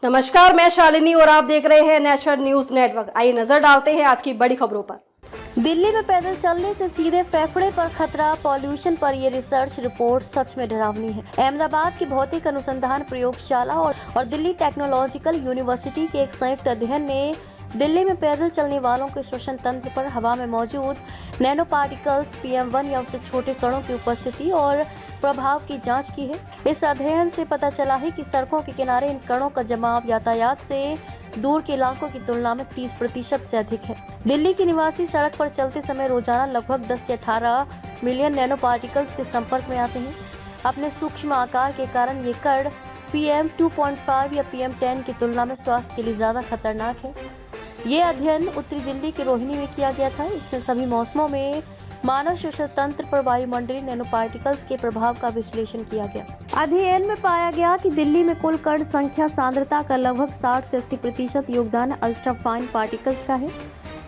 नमस्कार, मैं शालिनी और आप देख रहे हैं नेशनल न्यूज नेटवर्क। आइए नजर डालते हैं आज की बड़ी खबरों पर। दिल्ली में पैदल चलने से सीधे फेफड़े पर खतरा, पॉल्यूशन पर ये रिसर्च रिपोर्ट सच में डरावनी है। अहमदाबाद की भौतिक अनुसंधान प्रयोगशाला और दिल्ली टेक्नोलॉजिकल यूनिवर्सिटी के एक संयुक्त अध्ययन ने दिल्ली में पैदल चलने वालों के श्वसन तंत्र पर हवा में मौजूद नैनो पार्टिकल्स PM1 या उससे छोटे कणों की उपस्थिति और प्रभाव की जांच की है। इस अध्ययन से पता चला है कि सड़कों के किनारे इन कणों का जमाव यातायात से दूर के इलाकों की तुलना में 30% से अधिक है। दिल्ली के निवासी सड़क पर चलते समय रोजाना लगभग 10 से 18 मिलियन नैनो पार्टिकल्स के संपर्क में आते हैं। अपने सूक्ष्म आकार के कारण ये कण PM2.5 या PM10 की तुलना में स्वास्थ्य के लिए ज्यादा खतरनाक है। ये अध्ययन उत्तरी दिल्ली के रोहिणी में किया गया था। इसमें सभी मौसमों में मानव श्वसन तंत्र पर वायुमंडलीय नैनो पार्टिकल्स के प्रभाव का विश्लेषण किया गया। अध्ययन में पाया गया कि दिल्ली में कुल कण संख्या सांद्रता का लगभग 60 से 80% योगदान अल्ट्राफाइन पार्टिकल्स का है।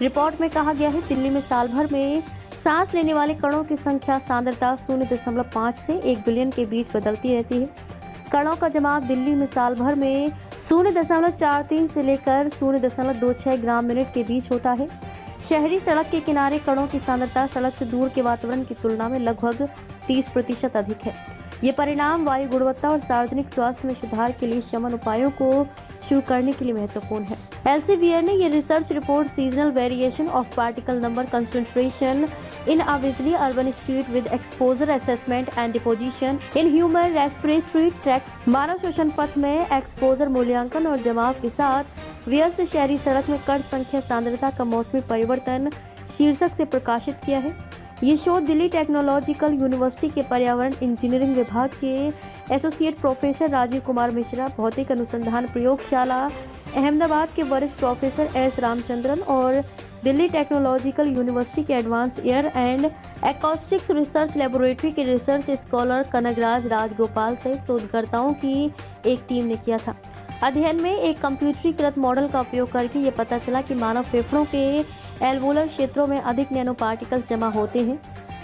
रिपोर्ट में कहा गया है दिल्ली में साल भर में सांस लेने वाले कणों की संख्या सांद्रता 0.5 से 1 बिलियन के बीच बदलती रहती है। कणों का जमाव दिल्ली में साल भर में 0.43 से लेकर 0.26 ग्राम मिनट के बीच होता है। शहरी सड़क के किनारे कणों की सांद्रता सड़क से दूर के वातावरण की तुलना में लगभग 30% अधिक है। ये परिणाम वायु गुणवत्ता और सार्वजनिक स्वास्थ्य में सुधार के लिए शमन उपायों को शुरू करने के लिए महत्वपूर्ण है। एलसीवीआर ने ये research report seasonal variation of particle number concentration in a busy urban street with exposure assessment and deposition in human respiratory tract, मानव श्वसन पथ में एक्सपोजर मूल्यांकन और जमाव के साथ व्यस्त शहरी सड़क में कण संख्या सांद्रता का मौसमी परिवर्तन शीर्षक से प्रकाशित किया है। ये शोध दिल्ली टेक्नोलॉजिकल यूनिवर्सिटी के पर्यावरण इंजीनियरिंग विभाग के एसोसिएट प्रोफेसर राजीव कुमार मिश्रा, भौतिक अनुसंधान प्रयोगशाला अहमदाबाद के वरिष्ठ प्रोफेसर S रामचंद्रन और दिल्ली टेक्नोलॉजिकल यूनिवर्सिटी के advance air and acoustics research laboratory के रिसर्च स्कॉलर कनगराज राजगोपाल सहित शोधकर्ताओं की एक टीम ने किया था। अध्ययन में एक कंप्यूटरीकृत मॉडल का उपयोग करके ये पता चला कि मानव फेफड़ों के एल्वोलर क्षेत्रों में अधिक नैनो पार्टिकल्स जमा होते हैं।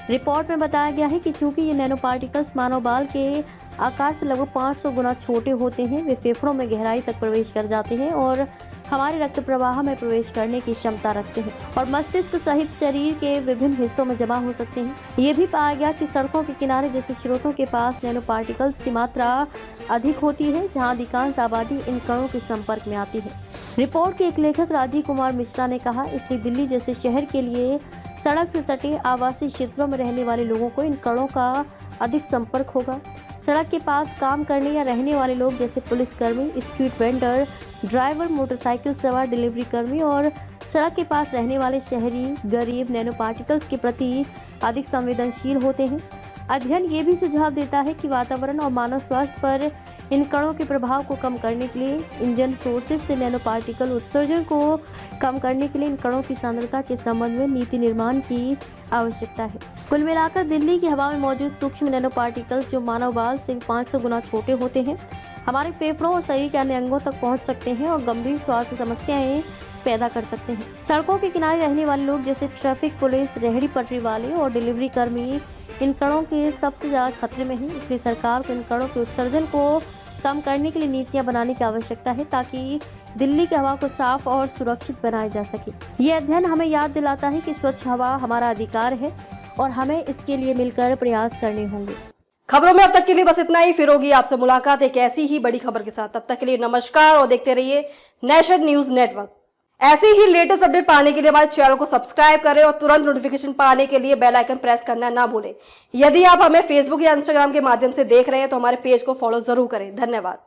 रिपोर्ट में बताया गया है कि चूंकि ये नैनो पार्टिकल्स मानव बाल के आकार से लगभग 500 गुना छोटे होते हैं, वे फेफड़ों में गहराई तक प्रवेश कर जाते हैं और हमारे रक्त प्रवाह में प्रवेश करने की क्षमता रखते हैं और मस्तिष्क सहित शरीर के विभिन्न हिस्सों में जमा हो सकते हैं। ये भी पाया गया कि सड़कों के किनारे जैसे स्रोतों के पास नैनो पार्टिकल्स की मात्रा अधिक होती है, जहां अधिकांश आबादी इन कणों के संपर्क में आती है। रिपोर्ट के एक लेखक राजीव कुमार मिश्रा ने कहा, इसलिए दिल्ली जैसे शहर के लिए सड़क से सटे आवासीय क्षेत्रों में रहने वाले लोगों को इन कणों का अधिक संपर्क होगा। सड़क के पास काम करने या रहने वाले लोग जैसे पुलिसकर्मी, स्ट्रीट वेंडर, ड्राइवर, मोटरसाइकिल सवार, डिलीवरी कर्मी और सड़क के पास रहने वाले शहरी गरीब नैनो पार्टिकल्स के प्रति अधिक संवेदनशील होते हैं। अध्ययन ये भी सुझाव देता है कि वातावरण और मानव स्वास्थ्य पर इन कणों के प्रभाव को कम करने के लिए इंजन सोर्सेज से नैनो पार्टिकल उत्सर्जन को कम करने के लिए इन कणों की सांद्रता के संबंध में नीति निर्माण की आवश्यकता है। कुल मिलाकर दिल्ली की हवा में मौजूद सूक्ष्म नैनो पार्टिकल्स जो मानव बाल से 500 गुना छोटे होते हैं, हमारे फेफड़ों और शरीर के अन्य अंगों तक पहुंच सकते हैं और गंभीर स्वास्थ्य समस्याएं पैदा कर सकते हैं। सड़कों के किनारे रहने वाले लोग जैसे ट्रैफिक पुलिस, रेहड़ी पटरी वाले और डिलीवरी कर्मी इन कणों के सबसे ज्यादा खतरे में हैं। इसलिए सरकार को इन कणों के उत्सर्जन को कम करने के लिए नीतियां बनाने की आवश्यकता है ताकि दिल्ली की हवा को साफ और सुरक्षित बनाया जा सके। ये अध्ययन हमें याद दिलाता है कि स्वच्छ हवा हमारा अधिकार है और हमें इसके लिए मिलकर प्रयास करने होंगे। खबरों में अब तक के लिए बस इतना ही। फिर होगी आपसे मुलाकात एक ऐसी ही बड़ी खबर के साथ। तब तक के लिए नमस्कार और देखते रहिए नेशनल न्यूज नेटवर्क। ऐसे ही लेटेस्ट अपडेट पाने के लिए हमारे चैनल को सब्सक्राइब करें और तुरंत नोटिफिकेशन पाने के लिए बेल आइकन प्रेस करना ना भूलें। यदि आप हमें फेसबुक या इंस्टाग्राम के माध्यम से देख रहे हैं तो हमारे पेज को फॉलो जरूर करें। धन्यवाद।